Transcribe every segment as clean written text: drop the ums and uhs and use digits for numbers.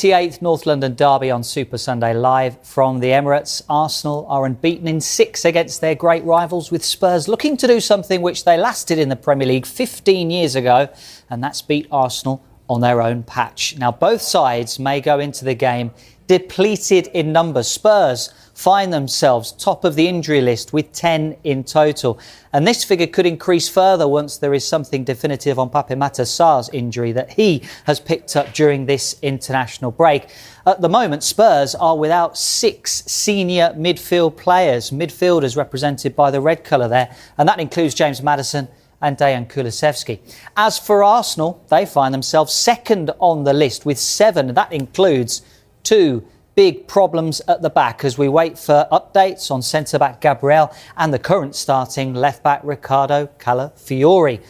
88th North London derby on Super Sunday live from the Emirates. Arsenal are unbeaten in 6 against their great rivals, with Spurs looking to do something which they last did in the Premier League 15 years ago, and that's beat Arsenal on their own patch. Now, both sides may go into the game depleted in numbers. Spurs find themselves top of the injury list with 10 in total. And this figure could increase further once there is something definitive on Pape Matar Sarr's injury that he has picked up during this international break. At the moment, Spurs are without 6 senior midfield players, midfielders represented by the red colour there, and that includes James Maddison and Dejan Kulusevski. As for Arsenal, they find themselves second on the list with 7. That includes 2 big problems at the back as we wait for updates on centre-back Gabriel and the current starting left-back Riccardo Calafiori.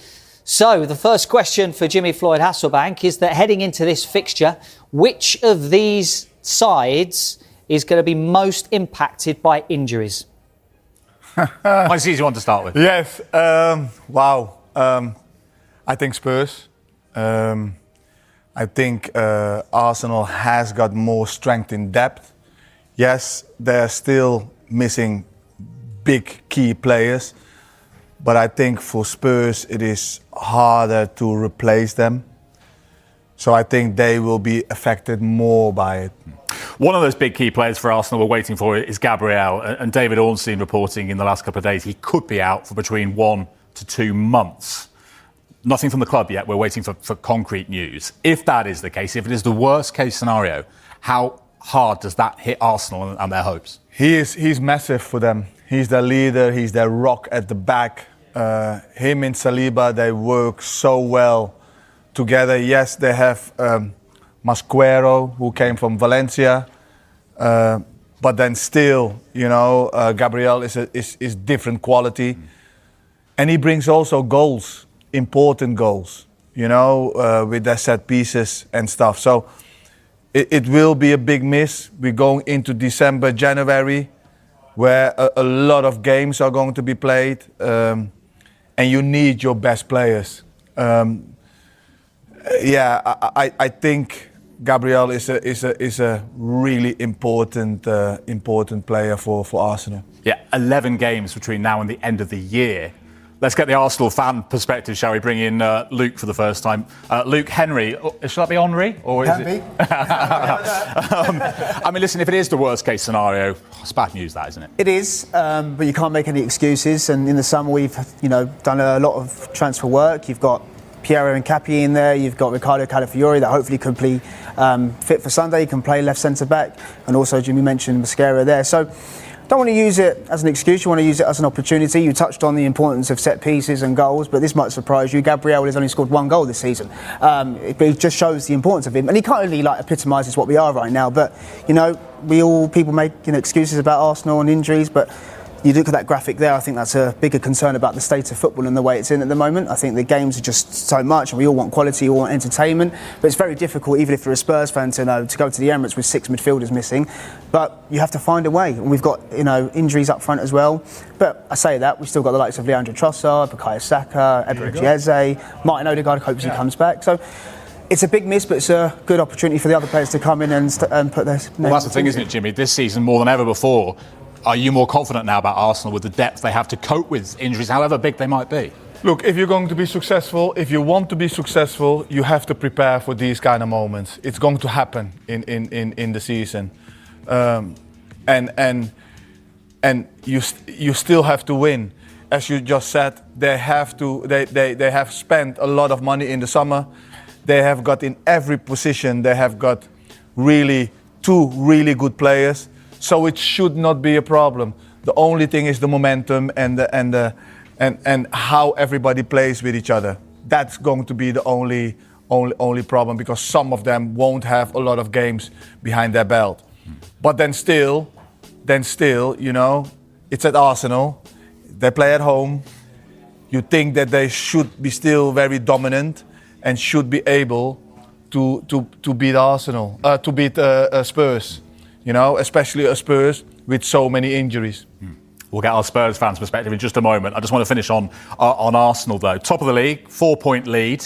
So the first question for Jimmy Floyd Hasselbank is that heading into this fixture, which of these sides is going to be most impacted by injuries? Nice easy one to start with. Yes. Wow. I think Spurs. I think Arsenal has got more strength in depth. Yes, they're still missing big key players, but I think for Spurs it is harder to replace them. So I think they will be affected more by it. One of those big key players for Arsenal we're waiting for is Gabriel, and David Ornstein reporting in the last couple of days he could be out for between 1 to 2 months. Nothing from the club yet. We're waiting for concrete news. If that is the case, if it is the worst case scenario, how hard does that hit Arsenal and their hopes? He's massive for them. He's their leader. He's their rock at the back. Him and Saliba, they work so well together. Yes, they have Masquero, who came from Valencia, but then still, Gabriel is different quality, and he brings also goals. Important goals, with their set pieces and stuff. So it will be a big miss. We're going into December, January, where a lot of games are going to be played, and you need your best players. I think Gabriel is a really important player for Arsenal. Yeah, 11 games between now and the end of the year. Let's get the Arsenal fan perspective, shall we? Bring in Luke for the first time. Luke, Henry, should that be Henry? Or is it? I mean, listen, if it is the worst case scenario, it's bad news, that, isn't it? It is, but you can't make any excuses. And in the summer, we've done a lot of transfer work. You've got Piero Incapie in there. You've got Riccardo Calafiori that hopefully could be fit for Sunday. He can play left centre back, and also Jimmy mentioned Masquera there. So. Don't want to use it as an excuse, you want to use it as an opportunity. You touched on the importance of set pieces and goals, but this might surprise you. Gabriel has only scored 1 goal this season. It just shows the importance of him. And he kind of really epitomises what we are right now. But, people make excuses about Arsenal and injuries, but you look at that graphic there, I think that's a bigger concern about the state of football and the way it's in at the moment. I think the games are just so much, and we all want quality, we all want entertainment. But it's very difficult, even if you're a Spurs fan, to go to the Emirates with 6 midfielders missing. But you have to find a way, and we've got injuries up front as well. But I say that we've still got the likes of Leandro Trossard, Bukayo Saka, Eberechi Eze, Martin Odegaard hopes he comes back. So. It's a big miss, but it's a good opportunity for the other players to come in and put their names. Well, that's the thing, isn't it, Jimmy? This season, more than ever before, are you more confident now about Arsenal with the depth they have to cope with injuries, however big they might be? Look, if you're going to be successful, if you want to be successful, you have to prepare for these kind of moments. It's going to happen in the season, and you still have to win. As you just said, they have spent a lot of money in the summer. They have got in every position. They have got really 2 really good players. So it should not be a problem. The only thing is the momentum and how everybody plays with each other. That's going to be the only problem, because some of them won't have a lot of games behind their belt. But then still, it's at Arsenal. They play at home. You think that they should be still very dominant and should be able to beat Arsenal, to beat Spurs. Especially a Spurs with so many injuries. We'll get our Spurs fans' perspective in just a moment. I just want to finish on Arsenal, though. Top of the league, 4-point lead,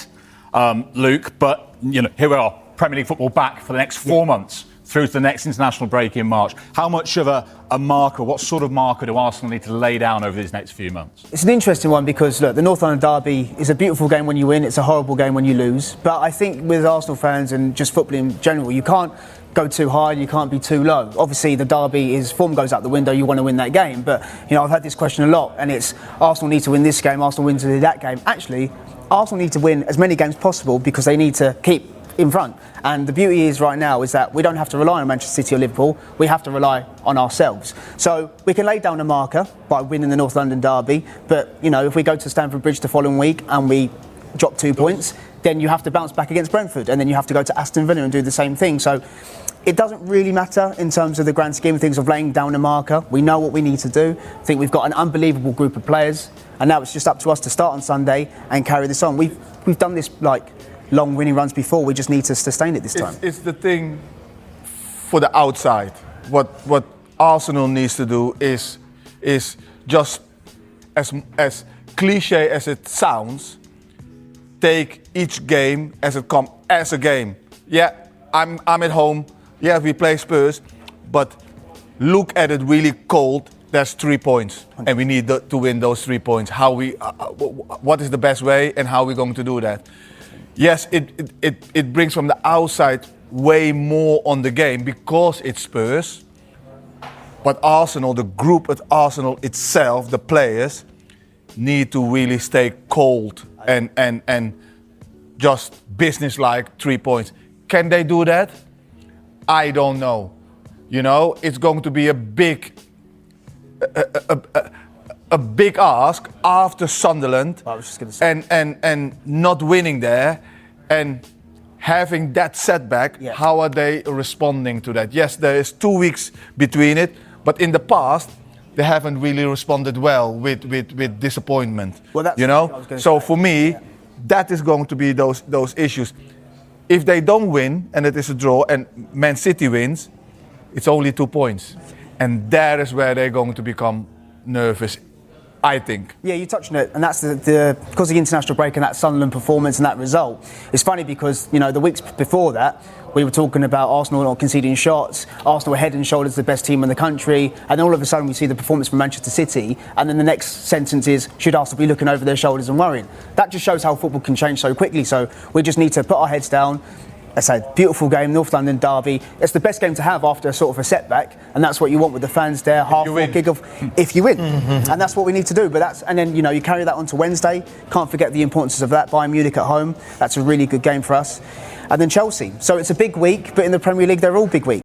Luke. But here we are, Premier League football back for the next 4 months through to the next international break in March. How much of a marker, what sort of marker do Arsenal need to lay down over these next few months? It's an interesting one because, look, the North London derby is a beautiful game when you win, it's a horrible game when you lose. But I think with Arsenal fans and just football in general, you can't go too high and you can't be too low. Obviously, the derby is form goes out the window, you want to win that game. But, I've had this question a lot, and it's Arsenal need to win this game, Arsenal win to that game. Actually, Arsenal need to win as many games possible because they need to keep in front. And the beauty is right now is that we don't have to rely on Manchester City or Liverpool, we have to rely on ourselves. So we can lay down a marker by winning the North London derby, but if we go to Stamford Bridge the following week and we drop 2 points, then you have to bounce back against Brentford, and then you have to go to Aston Villa and do the same thing. So it doesn't really matter in terms of the grand scheme of things of laying down a marker. We know what we need to do. I think we've got an unbelievable group of players, and now it's just up to us to start on Sunday and carry this on. We've done this long winning runs before. We just need to sustain it this time. It's the thing for the outside. What Arsenal needs to do is just as cliche as it sounds, take each game as it comes as a game. Yeah, I'm at home. Yeah, we play Spurs, but look at it really cold. There's 3 points, and we need to win those 3 points. What is the best way, and how are we going to do that? Yes, it brings from the outside way more on the game because it's Spurs. But Arsenal, the group at Arsenal itself, the players, need to really stay cold and just business-like 3 points. Can they do that? I don't know. It's going to be a big ask after Sunderland, I was just gonna say. and not winning there and having that setback. Yeah. How are they responding to that? Yes, there is 2 weeks between it, but in the past they haven't really responded well with disappointment. Well, that's what I was gonna So say. for me, that is going to be those issues. If they don't win and it is a draw and Man City wins, it's only 2 points, and that is where they're going to become nervous, I think. Yeah, you touched on it, and that's because of the international break and that Sunderland performance and that result. It's funny because, the weeks before that, we were talking about Arsenal not conceding shots, Arsenal were head and shoulders the best team in the country, and then all of a sudden we see the performance from Manchester City, and then the next sentence is, should Arsenal be looking over their shoulders and worrying? That just shows how football can change so quickly, so we just need to put our heads down. It's a beautiful game, North London derby. It's the best game to have after sort of a setback, and that's what you want with the fans there. Half full kick off if you win, and that's what we need to do. And then you carry that on to Wednesday. Can't forget the importance of that. Bayern Munich at home. That's a really good game for us, and then Chelsea. So it's a big week, but in the Premier League they're all big weeks.